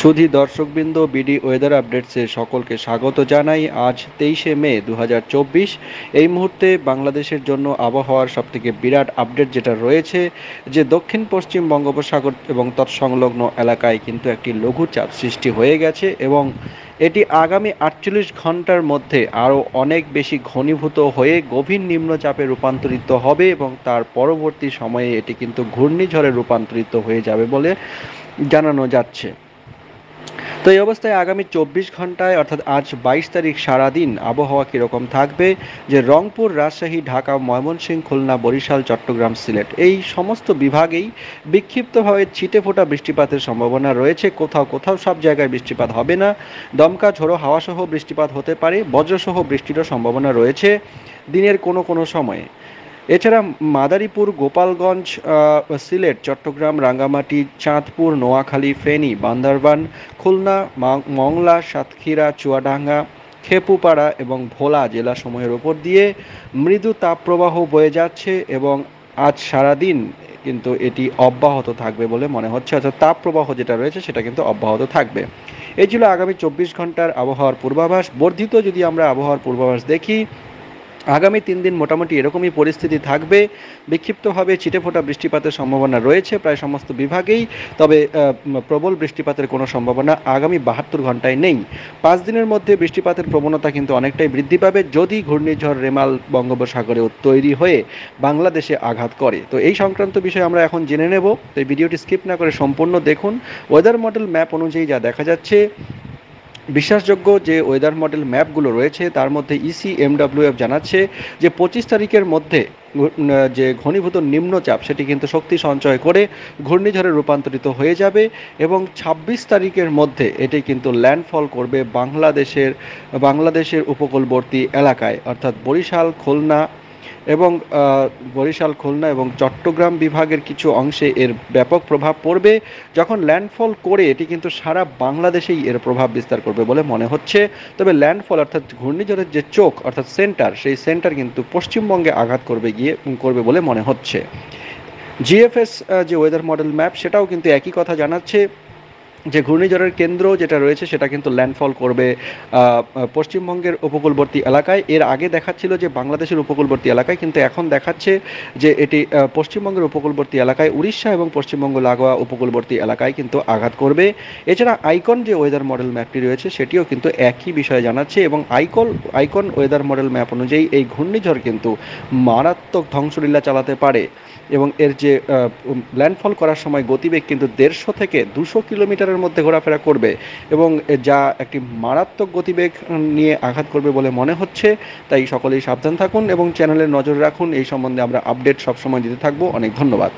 সুধী দর্শকবৃন্দ, BD weather আপডেটসে সকলকে স্বাগত জানাই। আজ 23শে মে 2024। এই মুহূর্তে বাংলাদেশের জন্য আবহাওয়ার সবথেকে বিরাট আপডেট যেটা রয়েছে, যে দক্ষিণ পশ্চিম বঙ্গোপসাগর এবং তৎসংলগ্ন এলাকায় কিন্তু একটি লঘুচাপ সৃষ্টি হয়ে গেছে এবং এটি আগামী 48 ঘন্টার মধ্যে আরও অনেক বেশি ঘনীভূত হয়ে গভীর নিম্নচাপে রূপান্তরিত হবে এবং তার পরবর্তী সময়ে এটি কিন্তু ঘূর্ণিঝড়ে রূপান্তরিত হয়ে যাবে বলে জানানো যাচ্ছে। তো এই অবস্থায় আগামী 24 ঘন্টায় অর্থাৎ আজ 22 তারিখ সারাদিন আবহাওয়া কীরকম থাকবে, যে রংপুর, রাজশাহী, ঢাকা, ময়মনসিংহ, খুলনা, বরিশাল, চট্টগ্রাম, সিলেট এই সমস্ত বিভাগেই বিক্ষিপ্তভাবে ছিটেফোঁটা বৃষ্টিপাতের সম্ভাবনা রয়েছে। কোথাও কোথাও সব জায়গায় বৃষ্টিপাত হবে না, দমকা ঝোড়ো হাওয়াসহ বৃষ্টিপাত হতে পারে, বজ্রসহ বৃষ্টিরও সম্ভাবনা রয়েছে দিনের কোনো কোনো সময়ে। এছাড়া মাদারীপুর, গোপালগঞ্জ, সিলেট, চট্টগ্রাম, রাঙ্গামাটি, চাঁদপুর, নোয়াখালী, ফেনী, বান্দরবান, খুলনা, মংলা, সাতক্ষীরা, চুয়াডাঙ্গা, খেপুপাড়া এবং ভোলা জেলাসমূহের ওপর দিয়ে মৃদু তাপপ্রবাহ বয়ে যাচ্ছে এবং আজ সারাদিন কিন্তু এটি অব্যাহত থাকবে বলে মনে হচ্ছে। অর্থাৎ তাপপ্রবাহ যেটা রয়েছে সেটা কিন্তু অব্যাহত থাকবে। এই ছিল আগামী 24 ঘন্টার আবহাওয়ার পূর্বাভাস। বর্ধিত যদি আমরা আবহাওয়ার পূর্বাভাস দেখি, আগামী 3 দিন মোটামুটি এরকমই পরিস্থিতি থাকবে। বিক্ষিপ্তভাবে ছিটেফোঁটা বৃষ্টিপাতের সম্ভাবনা রয়েছে প্রায় সমস্ত বিভাগেই, তবে প্রবল বৃষ্টিপাতের কোনো সম্ভাবনা আগামী 72 ঘন্টায় নেই। 5 দিনের মধ্যে বৃষ্টিপাতের প্রবণতা কিন্তু অনেকটাই বৃদ্ধি পাবে যদি ঘূর্ণিঝড় রেমাল বঙ্গোপসাগরেও তৈরি হয়ে বাংলাদেশে আঘাত করে। তো এই সংক্রান্ত বিষয়ে আমরা এখন জেনে নেব। তো এই ভিডিওটি স্কিপ না করে সম্পূর্ণ দেখুন। ওয়েদার মডেল ম্যাপ অনুযায়ী যা দেখা যাচ্ছে, বিশ্বাসযোগ্য যে ওয়েদার মডেল ম্যাপগুলো রয়েছে তার মধ্যে ইসিএমডব্লিউএফ জানাচ্ছে যে 25 তারিখের মধ্যে যে ঘনীভূত নিম্নচাপ সেটি কিন্তু শক্তি সঞ্চয় করে ঘূর্ণিঝড়ে রূপান্তরিত হয়ে যাবে এবং 26 তারিখের মধ্যে এটি কিন্তু ল্যান্ডফল করবে বাংলাদেশের উপকূলবর্তী এলাকায়, অর্থাৎ বরিশাল, খুলনা এবং চট্টগ্রাম বিভাগের কিছু অংশে এর ব্যাপক প্রভাব পড়বে। যখন ল্যান্ডফল করে এটি কিন্তু সারা বাংলাদেশেই এর প্রভাব বিস্তার করবে বলে মনে হচ্ছে। তবে ল্যান্ডফল অর্থাৎ ঘূর্ণিঝড়ের যে চোখ অর্থাৎ সেন্টার, সেই সেন্টার কিন্তু পশ্চিমবঙ্গে আঘাত করবে বলে মনে হচ্ছে। জিএফএস যে ওয়েদার মডেল ম্যাপ সেটাও কিন্তু একই কথা জানাচ্ছে যে ঘূর্ণিঝড়ের কেন্দ্র যেটা রয়েছে সেটা কিন্তু ল্যান্ডফল করবে পশ্চিমবঙ্গের উপকূলবর্তী এলাকায়। এর আগে দেখাচ্ছিল যে বাংলাদেশের উপকূলবর্তী এলাকায়, কিন্তু এখন দেখাচ্ছে যে এটি পশ্চিমবঙ্গের উপকূলবর্তী এলাকায়, উড়িষ্যা এবং পশ্চিমবঙ্গ লাগোয়া উপকূলবর্তী এলাকায় কিন্তু আঘাত করবে। এছাড়া আইকন যে ওয়েদার মডেল ম্যাপটি রয়েছে সেটিও কিন্তু একই বিষয়ে জানাচ্ছে এবং আইকন ওয়েদার মডেল ম্যাপ অনুযায়ী এই ঘূর্ণিঝড় কিন্তু মারাত্মক ধ্বংসলীলা চালাতে পারে এবং এর যে ল্যান্ডফল করার সময় গতিবেগ কিন্তু 150 থেকে 200 কিলোমিটারের মধ্যে ঘোরাফেরা করবে এবং যা একটি মারাত্মক গতিবেগ নিয়ে আঘাত করবে বলে মনে হচ্ছে। তাই সকলেই সাবধান থাকুন এবং চ্যানেলে নজর রাখুন। এই সম্বন্ধে আমরা আপডেট সবসময় দিতে থাকবো। অনেক ধন্যবাদ।